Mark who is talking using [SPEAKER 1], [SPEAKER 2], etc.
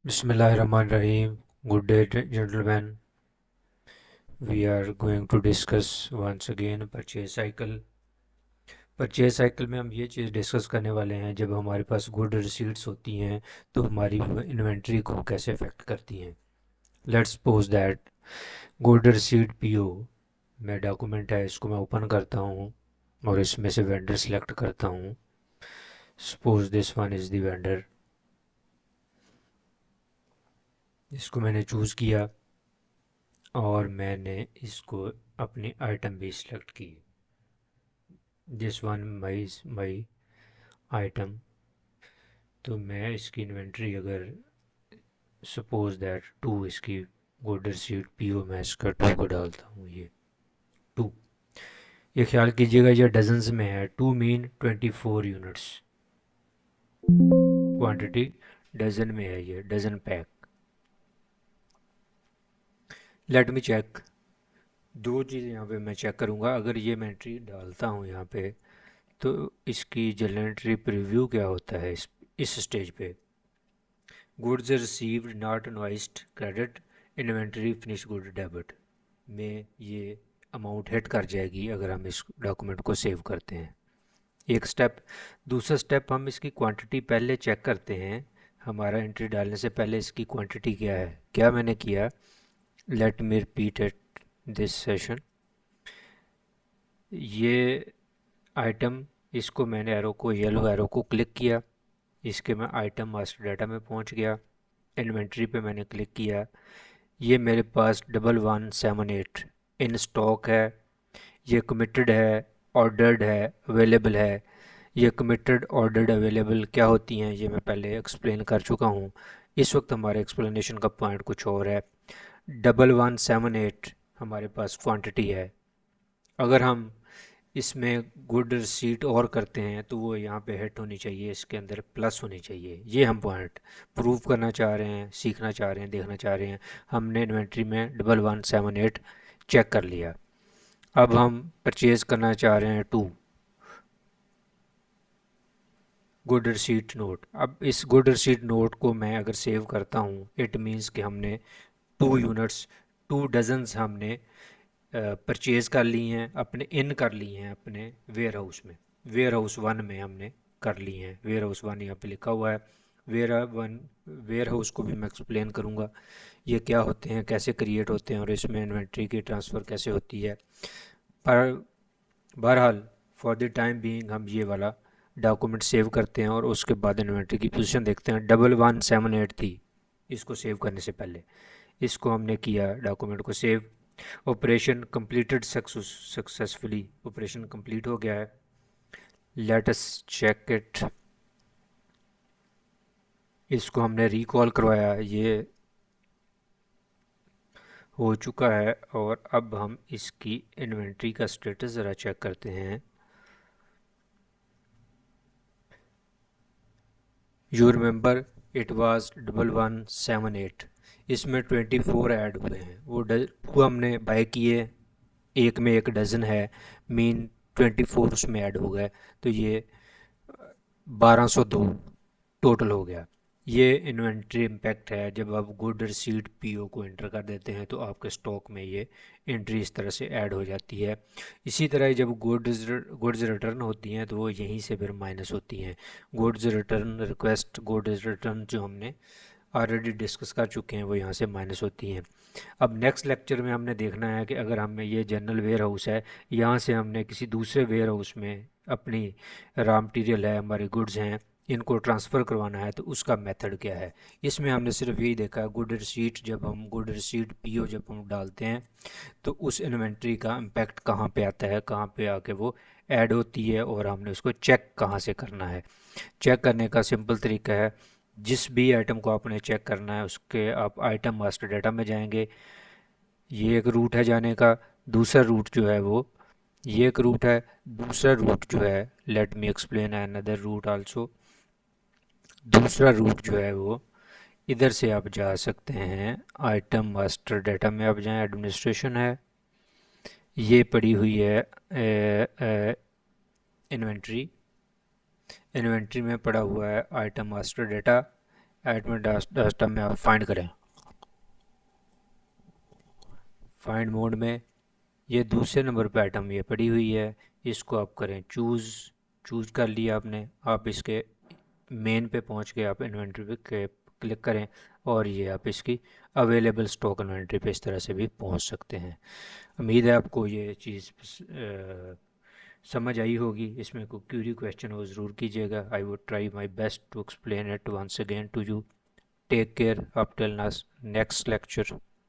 [SPEAKER 1] Bismillahirrahmanirrahim. Good day, gentlemen. We are going to discuss once again purchase cycle. Purchase cycle में हम ये चीज़ discuss करने वाले हैं, जब हमारे पास गुड रिसीट्स होती हैं तो हमारी इन्वेंट्री को कैसे अफेक्ट करती हैं। Let's suppose that good receipt PO में डॉक्यूमेंट है, इसको मैं ओपन करता हूँ और इसमें से वेंडर सेलेक्ट करता हूँ। Suppose this one is the vendor. इसको मैंने चूज़ किया और मैंने इसको अपनी आइटम भी सिलेक्ट की। This one my item. तो मैं इसकी इन्वेंट्री अगर सपोज दैट 2 इसकी गुड रिसीट पीओ में इसका 2 को डालता हूँ, ये 2। ये ख्याल कीजिएगा ये डजन्स में है। 2 मीन 24 यूनिट्स क्वांटिटी डजन में है, ये dozen pack. Let me check. दो चीज़ें यहाँ पे मैं चेक करूँगा। अगर ये मैं एंट्री डालता हूँ यहाँ पे, तो इसकी जनरेटरी प्रीव्यू क्या होता है इस स्टेज पे। Goods received not invoiced credit inventory finish good debit में ये अमाउंट हिट कर जाएगी अगर हम इस डॉक्यूमेंट को सेव करते हैं। एक स्टेप। दूसरा स्टेप, हम इसकी क्वांटिटी पहले चेक करते हैं। हमारा एंट्री डालने से पहले इसकी क्वांटिटी क्या है। क्या मैंने किया, let me repeat it this session. ये आइटम, इसको मैंने एरो को, येलो एरो को क्लिक किया, इसके मैं आइटम मास्टर डाटा में पहुंच गया। इन्वेंट्री पे मैंने क्लिक किया। ये मेरे पास 1178 इन स्टॉक है। ये कमिटेड है, ऑर्डर्ड है, अवेलेबल है। ये कमिटेड, ऑर्डर्ड, अवेलेबल क्या होती हैं ये मैं पहले एक्सप्लेन कर चुका हूँ। इस वक्त हमारे एक्सप्लेनेशन का पॉइंट कुछ और है। 1178 हमारे पास क्वांटिटी है। अगर हम इसमें गुड रिसीट और करते हैं तो वो यहाँ पे हिट होनी चाहिए, इसके अंदर प्लस होनी चाहिए। ये हम पॉइंट प्रूव करना चाह रहे हैं, सीखना चाह रहे हैं, देखना चाह रहे हैं। हमने इन्वेंट्री में 1178 चेक कर लिया। अब हम परचेज करना चाह रहे हैं 2 गुड रिसीट नोट। अब इस गुड रिसीट नोट को मैं अगर सेव करता हूँ, इट मीन्स कि हमने 2 यूनिट्स, 2 डजन्स हमने परचेज़ कर ली हैं, अपने इन कर ली हैं अपने वेयर हाउस में। वेयर हाउस 1 में हमने कर ली हैं। वेयर हाउस 1 यहाँ पे लिखा हुआ है। वेयर हाउस को भी मैं एक्सप्लेन करूँगा ये क्या होते हैं, कैसे क्रिएट होते हैं और इसमें इन्वेंट्री की ट्रांसफ़र कैसे होती है। पर बहरहाल फॉर द टाइम बीइंग हम ये वाला डॉक्यूमेंट सेव करते हैं और उसके बाद इन्वेंट्री की पोजीशन देखते हैं। 1178 थी इसको सेव करने से पहले। इसको हमने किया, डॉक्यूमेंट को save. Operation completed successfully. Operation complete हो गया है। Let us check it. इसको हमने रिकॉल करवाया, ये हो चुका है। और अब हम इसकी इन्वेंट्री का स्टेटस ज़रा चेक करते हैं। You remember it was 1178। इसमें 24 ऐड हुए हैं। वो हमने बाय किए, एक में एक डज़न है, मीन 24 उसमें ऐड हो गए, तो ये 1202 टोटल हो गया। ये इन्वेंट्री इम्पैक्ट है। जब आप गुड रिसीट पीओ को एंटर कर देते हैं तो आपके स्टॉक में ये एंट्री इस तरह से ऐड हो जाती है। इसी तरह जब गुड्स रिटर्न होती हैं तो वो यहीं से फिर माइनस होती हैं। Goods return request, goods return जो हमने ऑलरेडी डिस्कस कर चुके हैं, वो यहाँ से माइनस होती हैं। अब नेक्स्ट लेक्चर में हमने देखना है कि अगर हमें ये जनरल वेयर हाउस है, यहाँ से हमने किसी दूसरे वेयर हाउस में अपनी रॉ मटेरियल है, हमारे गुड्स हैं, इनको ट्रांसफ़र करवाना है तो उसका मेथड क्या है। इसमें हमने सिर्फ यही देखा है गुड रिसीट, जब हम गुड रिसीट पीओ जब हम डालते हैं तो उस इन्वेंट्री का इम्पैक्ट कहाँ पे आता है, कहाँ पे आके वो ऐड होती है, और हमने उसको चेक कहाँ से करना है। चेक करने का सिंपल तरीका है, जिस भी आइटम को आपने चेक करना है उसके आप आइटम मास्टर डाटा में जाएंगे। ये एक रूट है जाने का। दूसरा रूट जो है वो, ये एक रूट है। दूसरा रूट जो है, let me explain another root also. दूसरा रूट जो है वो, इधर से आप जा सकते हैं, आइटम मास्टर डाटा में आप जाएं, एडमिनिस्ट्रेशन है, ये पड़ी हुई है इन्वेंट्री। इन्वेंट्री में पड़ा हुआ है item master data. Item data में आप फाइंड करें। फाइंड मोड में ये दूसरे नंबर पे आइटम ये पड़ी हुई है, इसको आप करें चूज़ कर लिया आपने। आप इसके मेन पे पहुंच के आप इन्वेंट्री पे क्लिक करें और ये आप इसकी अवेलेबल स्टॉक इन्वेंट्री पे इस तरह से भी पहुंच सकते हैं। उम्मीद है आपको ये चीज़ समझ आई होगी। इसमें कोई क्यूरी क्वेश्चन हो ज़रूर कीजिएगा। I would try my best to explain it once again to you. Take care up till next lecture.